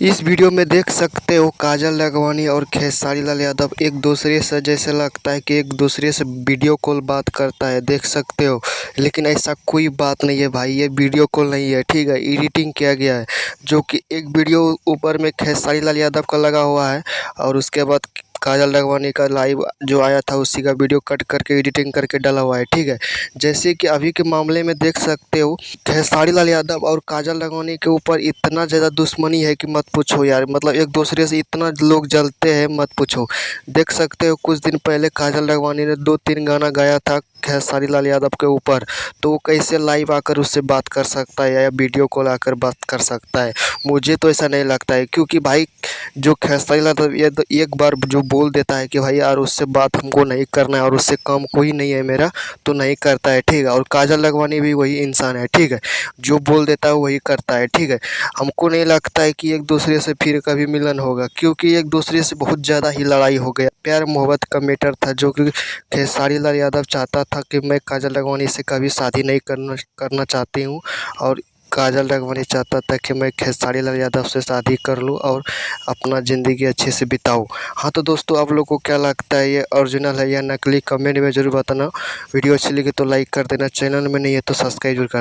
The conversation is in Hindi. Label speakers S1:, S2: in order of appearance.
S1: इस वीडियो में देख सकते हो काजल राघवानी और खेसारी लाल यादव एक दूसरे से जैसे लगता है कि एक दूसरे से वीडियो कॉल बात करता है, देख सकते हो। लेकिन ऐसा कोई बात नहीं है भाई, ये वीडियो कॉल नहीं है, ठीक है। एडिटिंग किया गया है, जो कि एक वीडियो ऊपर में खेसारी लाल यादव का लगा हुआ है और उसके बाद काजल राघवानी का लाइव जो आया था उसी का वीडियो कट करके एडिटिंग करके डाला हुआ है, ठीक है। जैसे कि अभी के मामले में देख सकते हो खेसारी लाल यादव और काजल राघवानी के ऊपर इतना ज़्यादा दुश्मनी है कि मत पूछो यार। मतलब एक दूसरे से इतना लोग जलते हैं, मत पूछो। देख सकते हो कुछ दिन पहले काजल राघवानी ने 2-3 गाना गाया था खेसारी लाल यादव के ऊपर, तो वो कैसे लाइव आकर उससे बात कर सकता है या वीडियो कॉल आकर बात कर सकता है? मुझे तो ऐसा नहीं लगता है, क्योंकि भाई जो खेसारी लाल यादव एक बार जो बोल देता है कि भाई यार उससे बात हमको नहीं करना है और उससे काम कोई नहीं है मेरा, तो नहीं करता है, ठीक है। और काजल राघवानी भी वही इंसान है, ठीक है। जो बोल देता है वही करता है, ठीक है। हमको नहीं लगता है कि एक दूसरे से फिर कभी मिलन होगा, क्योंकि एक दूसरे से बहुत ज़्यादा ही लड़ाई हो गया। प्यार मोहब्बत का मैटर था, जो कि खेसारी लाल यादव चाहता था कि मैं काजल राघवानी से कभी शादी नहीं करना चाहती हूँ, और काजल राघवानी चाहता था कि मैं खेसारी लाल यादव से शादी कर लूँ और अपना ज़िंदगी अच्छे से बिताऊँ। हाँ तो दोस्तों, आप लोग को क्या लगता है, ये ओरिजिनल है या नकली? कमेंट में ज़रूर बताना। वीडियो अच्छी लगी तो लाइक कर देना, चैनल में नहीं है तो सब्सक्राइब जरूर कर